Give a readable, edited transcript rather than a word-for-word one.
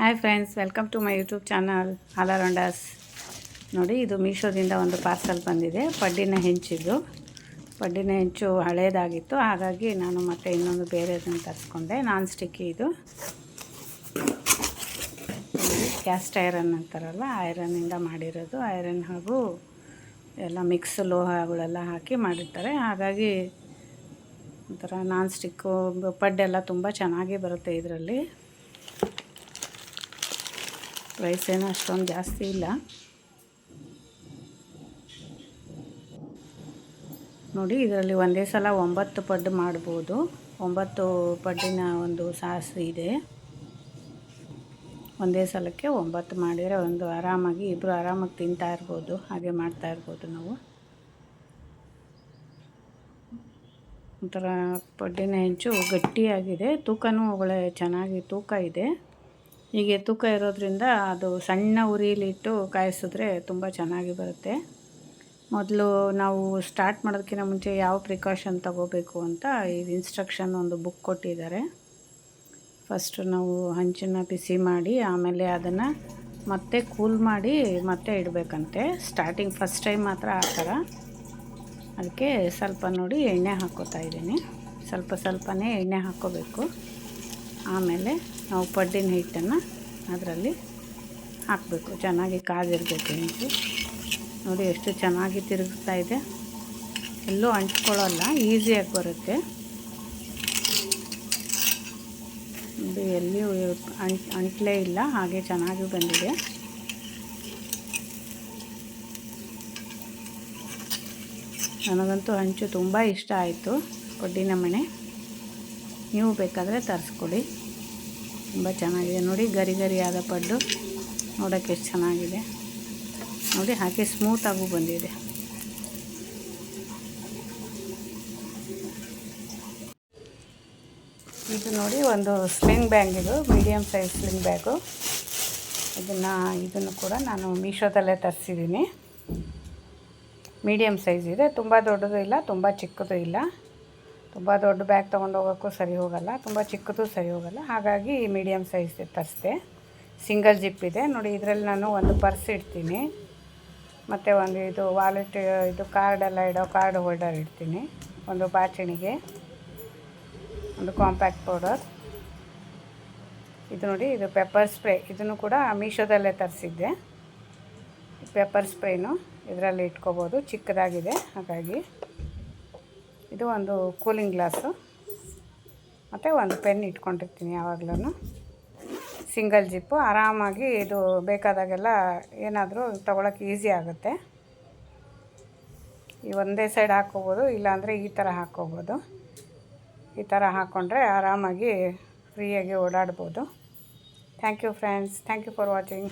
Hi friends, welcome to my YouTube channel all around us. ನೋಡಿ, ಇದು ಮೀಶೋದಿಂದ ಒಂದು parcel ಬಂದಿದೆ. ಪಡ್ಡಿನ ಹೆಂಚಿದ್ದು. ಪಡ್ಡಿನ ಹೆಂಚು ಹಳೇದಾಗಿತ್ತು, ಹಾಗಾಗಿ ನಾನು ಮತ್ತೆ ಇನ್ನೊಂದು ಬೇರೆದನ್ನು ತರಿಸ್ಕೊಂಡೆ. ನಾನ್ ಸ್ಟಿಕ್ಕಿ ಇದು. ಕ್ಯಾಸ್ಟ್ ಐರನ್ ಅಂತಾರಲ್ಲ, ಐರನ್ನಿಂದ ಮಾಡಿರೋದು. ಐರನ್ ಹಾಗೂ ಎಲ್ಲ ಮಿಕ್ಸ್ ಲೋಹಗಳೆಲ್ಲ ಹಾಕಿ ಮಾಡಿರ್ತಾರೆ. ಹಾಗಾಗಿ ಒಂಥರ ನಾನ್ ಸ್ಟಿಕ್ಕು ಪಡ್ಡೆಲ್ಲ ತುಂಬ ಚೆನ್ನಾಗಿ ಬರುತ್ತೆ ಇದರಲ್ಲಿ. ಪ್ರೈಸ್ ಏನೋ ಅಷ್ಟೊಂದು ಜಾಸ್ತಿ ಇಲ್ಲ. ನೋಡಿ, ಇದರಲ್ಲಿ ಒಂದೇ ಸಲ 9 ಪಡ್ಡು ಮಾಡ್ಬೋದು. 9 ಪಡ್ಡಿನ ಒಂದು ಸಾಸು ಇದೆ. ಒಂದೇ ಸಲಕ್ಕೆ 9 ಮಾಡಿದರೆ ಒಂದು ಆರಾಮಾಗಿ ಇಬ್ಬರು ಆರಾಮಾಗಿ ತಿಂತಾ ಇರ್ಬೋದು. ಹಾಗೆ ಮಾಡ್ತಾ ಇರ್ಬೋದು ನಾವು. ಒಂಥರ ಪಡ್ಡಿನ ಹೆಂಚು ಗಟ್ಟಿಯಾಗಿದೆ. ತೂಕನೂ ಒಳ್ಳೆ ಚೆನ್ನಾಗಿ ತೂಕ ಇದೆ. ಹೀಗೆ ತೂಕ ಇರೋದ್ರಿಂದ ಅದು ಸಣ್ಣ ಉರಿಲಿಟ್ಟು ಕಾಯಿಸಿದ್ರೆ ತುಂಬ ಚೆನ್ನಾಗಿ ಬರುತ್ತೆ. ಮೊದಲು ನಾವು ಸ್ಟಾರ್ಟ್ ಮಾಡೋದಕ್ಕಿಂತ ಮುಂಚೆ ಯಾವ ಪ್ರಿಕಾಷನ್ ತಗೋಬೇಕು ಅಂತ ಇದು ಇನ್ಸ್ಟ್ರಕ್ಷನ್ ಒಂದು ಬುಕ್ ಕೊಟ್ಟಿದ್ದಾರೆ. ಫಸ್ಟು ನಾವು ಹಂಚನ್ನು ಬಿಸಿ ಮಾಡಿ ಆಮೇಲೆ ಅದನ್ನು ಮತ್ತೆ ಕೂಲ್ ಮಾಡಿ ಮತ್ತೆ ಇಡಬೇಕಂತೆ. ಸ್ಟಾರ್ಟಿಂಗ್ ಫಸ್ಟ್ ಟೈಮ್ ಮಾತ್ರ ಆ ಥರ. ಅದಕ್ಕೆ ಸ್ವಲ್ಪ ನೋಡಿ ಎಣ್ಣೆ ಹಾಕ್ಕೋತಾ ಇದ್ದೀನಿ. ಸ್ವಲ್ಪನೇ ಎಣ್ಣೆ ಹಾಕ್ಕೋಬೇಕು. ಆಮೇಲೆ ನಾವು ಪಡ್ಡಿನ ಹಿಟ್ಟನ್ನು ಅದರಲ್ಲಿ ಹಾಕಬೇಕು. ಚೆನ್ನಾಗಿ ಕಾದಿರಬೇಕು ಹೆಂಚು. ನೋಡಿ ಎಷ್ಟು ಚೆನ್ನಾಗಿ ತಿರುಗ್ತಾ ಇದೆ. ಎಲ್ಲೂ ಅಂಟ್ಕೊಳ್ಳಲ್ಲ, ಈಸಿಯಾಗಿ ಬರುತ್ತೆ. ನೋಡಿ, ಎಲ್ಲಿಯೂ ಅಂಟ್ಲೇ ಇಲ್ಲ, ಹಾಗೆ ಚೆನ್ನಾಗಿ ಬಂದಿದೆ. ನನಗಂತೂ ಹಂಚು ತುಂಬ ಇಷ್ಟ ಆಯಿತು. ಪಡ್ಡಿನ ಮಣೆ ನೀವು ಬೇಕಾದರೆ ತರಿಸ್ಕೊಳ್ಳಿ. ತುಂಬ ಚೆನ್ನಾಗಿದೆ. ನೋಡಿ, ಗರಿಯಾದ ಪಡ್ಡು ನೋಡೋಕ್ಕೆ ಎಷ್ಟು ಚೆನ್ನಾಗಿದೆ ನೋಡಿ. ಹಾಗೆ ಸ್ಮೂತಾಗೂ ಬಂದಿದೆ. ಇದು ನೋಡಿ, ಒಂದು ಸ್ಲಿಂಗ್ ಬ್ಯಾಗ್. ಇದು ಮೀಡಿಯಮ್ ಸೈಜ್ ಸ್ಲಿಂಗ್ ಬ್ಯಾಗು. ಇದನ್ನು ಕೂಡ ನಾನು ಮೀಶೋದಲ್ಲೇ ತರಿಸಿದ್ದೀನಿ. ಮೀಡಿಯಮ್ ಸೈಜ್ ಇದೆ. ತುಂಬ ದೊಡ್ಡದು ಇಲ್ಲ, ತುಂಬ ಚಿಕ್ಕದು ಇಲ್ಲ. ತುಂಬ ದೊಡ್ಡ ಬ್ಯಾಗ್ ತೊಗೊಂಡು ಹೋಗೋಕ್ಕೂ ಸರಿ ಹೋಗಲ್ಲ, ತುಂಬ ಚಿಕ್ಕದು ಸರಿ ಹೋಗಲ್ಲ. ಹಾಗಾಗಿ ಮೀಡಿಯಮ್ ಸೈಜ್ ತರಿಸಿದೆ. ಸಿಂಗಲ್ ಜಿಪ್ ಇದೆ. ನೋಡಿ, ಇದರಲ್ಲಿ ನಾನು ಒಂದು ಪರ್ಸ್ ಇಡ್ತೀನಿ, ಮತ್ತು ಒಂದು ಇದು ವಾಲೆಟ್, ಇದು ಕಾರ್ಡೆಲ್ಲ ಇಡೋ ಕಾರ್ಡ್ ಹೋಲ್ಡರ್ ಇಡ್ತೀನಿ, ಒಂದು ಬಾಚಣಿಗೆ, ಒಂದು ಕಾಂಪ್ಯಾಕ್ಟ್ ಪೌಡರ್. ಇದು ನೋಡಿ, ಇದು ಪೆಪ್ಪರ್ ಸ್ಪ್ರೇ. ಇದನ್ನು ಕೂಡ ಮೀಶೋದಲ್ಲೇ ತರಿಸಿದ್ದೆ. ಪೆಪ್ಪರ್ ಸ್ಪ್ರೇನು ಇದರಲ್ಲಿ ಇಟ್ಕೋಬೋದು, ಚಿಕ್ಕದಾಗಿದೆ ಹಾಗಾಗಿ. ಇದು ಒಂದು ಕೂಲಿಂಗ್ ಗ್ಲಾಸು, ಮತ್ತು ಒಂದು ಪೆನ್ ಇಟ್ಕೊಂಡಿರ್ತೀನಿ ಯಾವಾಗಲೂ. Single zip. ಆರಾಮಾಗಿ ಇದು ಬೇಕಾದಾಗೆಲ್ಲ ಏನಾದರೂ ತೊಗೊಳಕ್ಕೆ ಈಸಿ ಆಗುತ್ತೆ. ಈ ಒಂದೇ ಸೈಡ್ ಹಾಕ್ಕೋಬೋದು, ಇಲ್ಲಾಂದರೆ ಈ ಥರ ಹಾಕ್ಕೋಬೋದು. ಈ ಥರ ಹಾಕ್ಕೊಂಡ್ರೆ ಆರಾಮಾಗಿ ಫ್ರೀಯಾಗಿ ಓಡಾಡ್ಬೋದು. Thank you friends. Thank you for watching.